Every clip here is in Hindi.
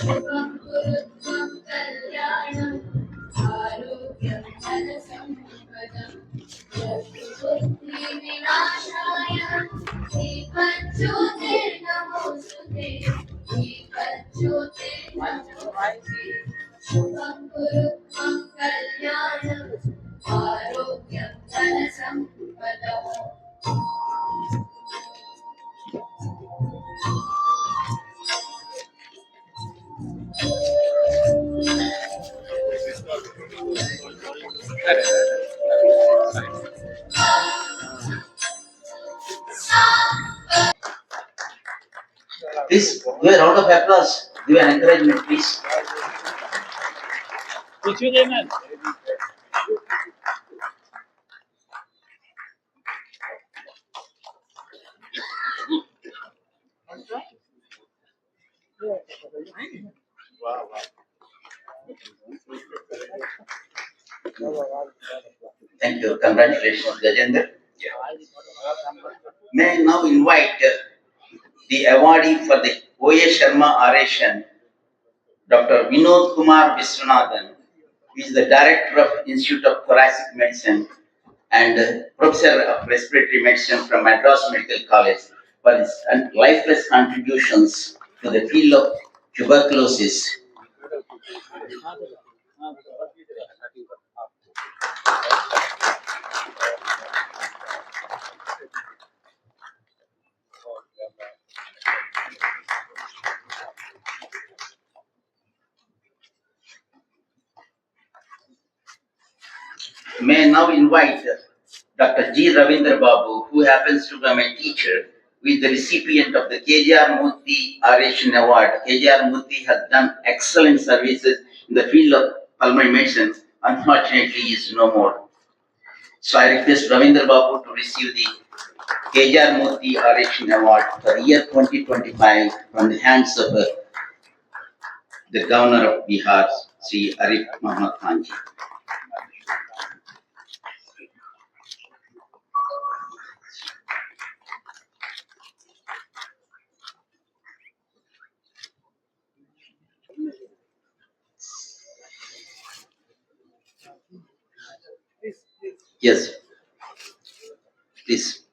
शुभं कुरुत्वं कल्याणम् आरोग्यं धनसम्पदम् यस्तु बुद्धिविनाशाय दीपज्योतिर्नमोऽस्तुते दीपज्योतिर्नमोऽस्तुते शुभं कुरुत्वं कल्याणम् आरोग्यं धनसम्पदम् Please give a round of applause. Give an encouragement, please. Thank you. Congratulations, Gajendra. May I now invite the awardee for the O.A. Sharma Oration, Dr. Vinod Kumar Viswanathan, who is the Director of Institute of Thoracic Medicine and Professor of Respiratory Medicine from Madras Medical College, for his lifeless contributions to the field of tuberculosis. May I now invite Dr. G. Ravindra Babu, who happens to be my teacher, who is the recipient of the KJR Murthy Oration Award. KJR Murthy has done excellent services in the field of pulmonary medicine. Unfortunately, he is no more. So I request Ravindra Babu to receive the KJR Murthy Oration Award for the year 2025 from the hands of the Governor of Bihar, Sri Arif Muhammad Khan ji. Yes, please.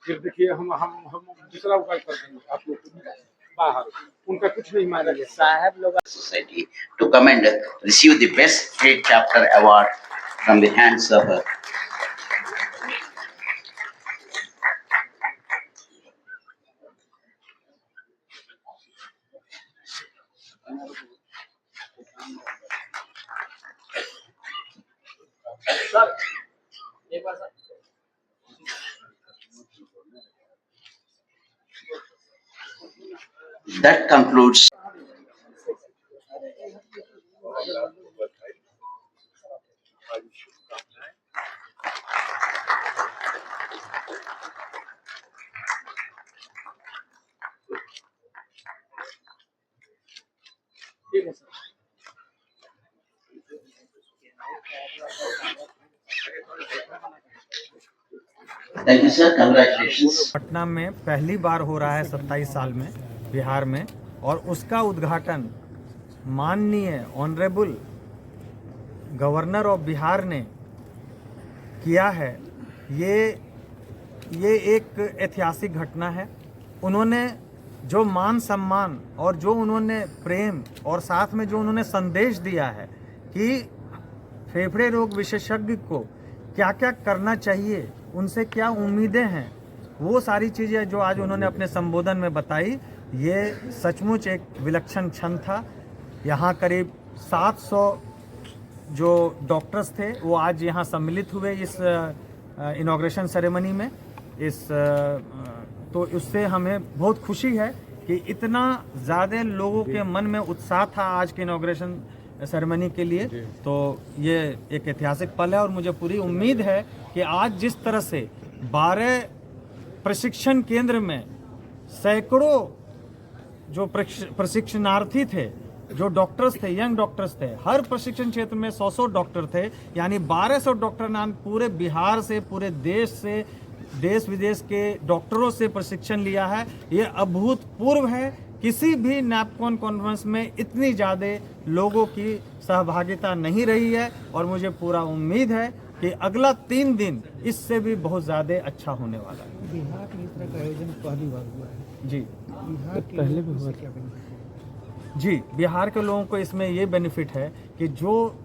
फिर देखिए हम दूसरा उपाय कर देंगे आप लोग बाहर उनका कुछ नहीं मानेंगे साहब लोग Society to come and receive the best state chapter award from the hands of that concludes. Thank you, sir. Congratulations. Patna में पहली बार हो रहा है 27 साल में बिहार में, और उसका उद्घाटन माननीय ऑनरेबल गवर्नर ऑफ बिहार ने किया है। ये एक ऐतिहासिक घटना है। उन्होंने जो मान सम्मान और जो उन्होंने प्रेम और साथ में जो उन्होंने संदेश दिया है कि फेफड़े रोग विशेषज्ञ को क्या क्या करना चाहिए, उनसे क्या उम्मीदें हैं, वो सारी चीज़ें जो आज उन्होंने अपने संबोधन में बताई, ये सचमुच एक विलक्षण क्षण था। यहाँ करीब 700 जो डॉक्टर्स थे वो आज यहाँ सम्मिलित हुए इस इनॉग्रेशन सेरेमनी में। तो उससे हमें बहुत खुशी है कि इतना ज़्यादा लोगों के मन में उत्साह था आज के इनॉग्रेशन सेरेमनी के लिए। तो ये एक ऐतिहासिक पल है और मुझे पूरी उम्मीद है कि आज जिस तरह से 12 प्रशिक्षण केंद्र में सैकड़ों जो प्रशिक्षणार्थी थे, जो डॉक्टर्स थे, यंग डॉक्टर्स थे, हर प्रशिक्षण क्षेत्र में 100 डॉक्टर थे, यानी 1200 डॉक्टर नाम पूरे बिहार से, पूरे देश से, देश विदेश के डॉक्टरों से प्रशिक्षण लिया है। ये अभूतपूर्व है। किसी भी नैपकॉन कॉन्फ्रेंस में इतनी ज़्यादा लोगों की सहभागिता नहीं रही है और मुझे पूरा उम्मीद है कि अगला 3 दिन इससे भी बहुत ज़्यादा अच्छा होने वाला है। बिहार में इस तरह का आयोजन पहली बार हुआ है जी बिहार के पहले लोगों भी को हुआ इससे क्या benefit है? जी, बिहार के लोगों को इसमें ये बेनिफिट है कि जो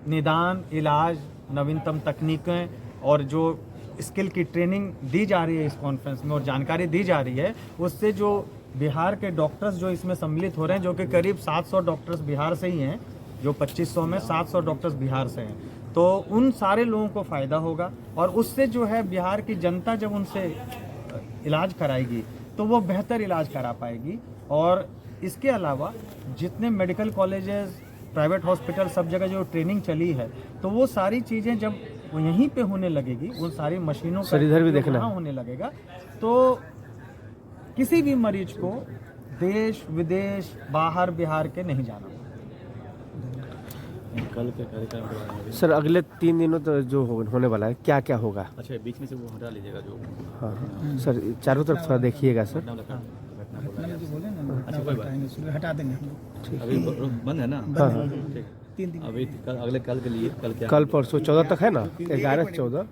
निदान, इलाज, नवीनतम तकनीकें और जो स्किल की ट्रेनिंग दी जा रही है इस कॉन्फ्रेंस में और जानकारी दी जा रही है, उससे जो बिहार के डॉक्टर्स जो इसमें सम्मिलित हो रहे हैं, जो कि करीब 700 डॉक्टर्स बिहार से ही हैं, जो 2500 में 700 डॉक्टर्स बिहार से हैं, तो उन सारे लोगों को फ़ायदा होगा और उससे जो है बिहार की जनता जब उनसे इलाज कराएगी तो वो बेहतर इलाज करा पाएगी। और इसके अलावा जितने मेडिकल कॉलेजेस, प्राइवेट हॉस्पिटल, सब जगह जो ट्रेनिंग चली है, तो वो सारी चीज़ें जब वो यहीं पे होने लगेगी, उन सारी मशीनों का सर, इधर भी उपयोग देखना वहाँ होने लगेगा, तो किसी भी मरीज को देश विदेश बाहर बिहार के नहीं जाना। कल के कार्यक्रम के बारे में सर अगले 3 दिनों तो जो होने वाला है, क्या क्या होगा? अच्छा, बीच में से वो हटा लीजिएगा जो हाँ सर, चारों तरफ थोड़ा देखिएगा सर। घटना लगा घटना बोला मैंने गया। जो बोले ना अच्छा, कोई बात हटाएंगे, उसको हटा देंगे हम लोग। अभी बंद है ना? हाँ हाँ, ठीक। 3 दिन अभी कल, अगले कल के लिए कल क्या? कल परसों 14 तक है ना? 11 से 14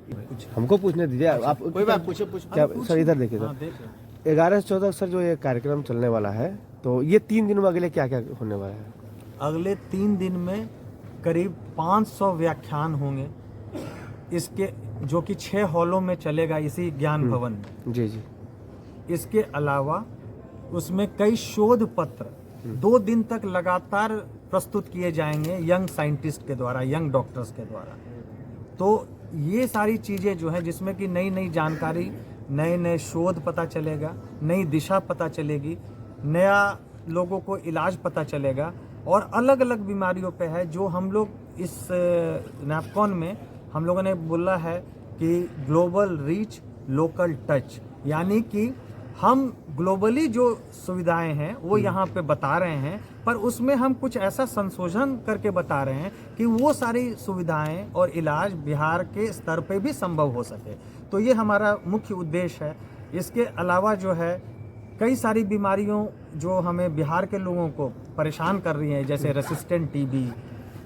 हमको पूछने दीजिए आप। कोई बात पूछे क्या सर, इधर देखिए हाँ, सर। देख 11 से 14 सर जो ये कार्यक्रम चलने वाला है, तो ये 3 दिन में अगले क्या क्या होने वाला है? अगले 3 दिन में करीब 500 व्याख्यान होंगे, इसके जो कि 6 हॉलों में चलेगा इसी ज्ञान भवन में। जी जी। इसके अलावा उसमें कई शोध पत्र 2 दिन तक लगातार प्रस्तुत किए जाएंगे यंग साइंटिस्ट के द्वारा, यंग डॉक्टर्स के द्वारा। तो ये सारी चीज़ें जो है जिसमें कि नई नई जानकारी, नए नए शोध पता चलेगा, नई दिशा पता चलेगी, नया लोगों को इलाज पता चलेगा और अलग अलग बीमारियों पे है जो हम लोग इस नैपकॉन में हम लोगों ने बोला है कि ग्लोबल रीच, लोकल टच, यानी कि हम ग्लोबली जो सुविधाएं हैं वो यहाँ पे बता रहे हैं, पर उसमें हम कुछ ऐसा संशोधन करके बता रहे हैं कि वो सारी सुविधाएं और इलाज बिहार के स्तर पे भी संभव हो सके। तो ये हमारा मुख्य उद्देश्य है। इसके अलावा जो है कई सारी बीमारियों जो हमें बिहार के लोगों को परेशान कर रही हैं, जैसे resistant TB,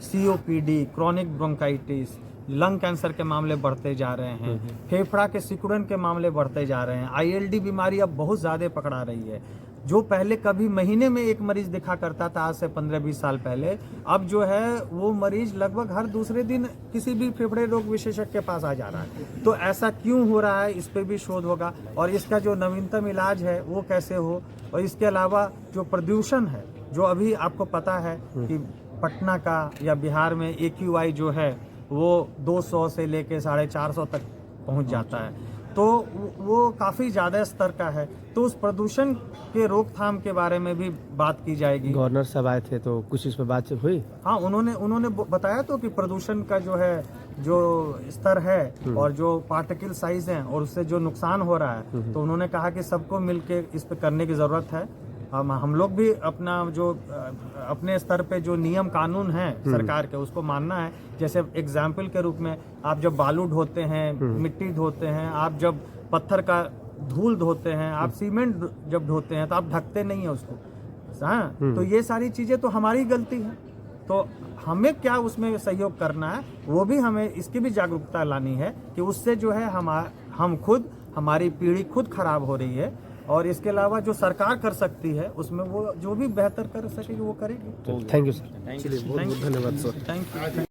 COPD, chronic bronchitis, lung cancer के मामले बढ़ते जा रहे हैं, फेफड़ा के सिकुड़न के मामले बढ़ते जा रहे हैं, ILD बीमारी अब बहुत ज़्यादा पकड़ा रही है। जो पहले कभी महीने में एक मरीज दिखा करता था आज से 15-20 साल पहले, अब जो है वो मरीज लगभग हर दूसरे दिन किसी भी फेफड़े रोग विशेषज्ञ के पास आ जा रहा है। तो ऐसा क्यों हो रहा है, इस पर भी शोध होगा और इसका जो नवीनतम इलाज है वो कैसे हो। और इसके अलावा जो प्रदूषण है, जो अभी आपको पता है कि पटना का या बिहार में AQI जो है वो 200 से लेके 450 तक पहुंच जाता है, तो वो काफ़ी ज़्यादा स्तर का है। तो उस प्रदूषण के रोकथाम के बारे में भी बात की जाएगी। गवर्नर साहब आए थे तो कुछ इस पर बात हुई? हाँ, उन्होंने बताया तो कि प्रदूषण का जो है जो स्तर है और जो पार्टिकल साइज है और उससे जो नुकसान हो रहा है, तो उन्होंने कहा कि सबको मिलके इस पे करने की ज़रूरत है। हम लोग भी अपना जो अपने स्तर पे जो नियम कानून हैं सरकार के उसको मानना है। जैसे एग्जाम्पल के रूप में आप जब बालू ढोते हैं, मिट्टी ढोते हैं, आप जब पत्थर का धूल धोते हैं, आप सीमेंट जब ढोते हैं तो आप ढकते नहीं है उसको। हाँ, तो ये सारी चीज़ें तो हमारी गलती है, तो हमें क्या उसमें सहयोग करना है, वो भी हमें इसकी भी जागरूकता लानी है कि उससे जो है हम खुद, हमारी पीढ़ी खुद खराब हो रही है। और इसके अलावा जो सरकार कर सकती है उसमें वो जो भी बेहतर कर सकेगी वो करेगी। Thank you sir. चलिए, बहुत बहुत धन्यवाद सर। Thank you.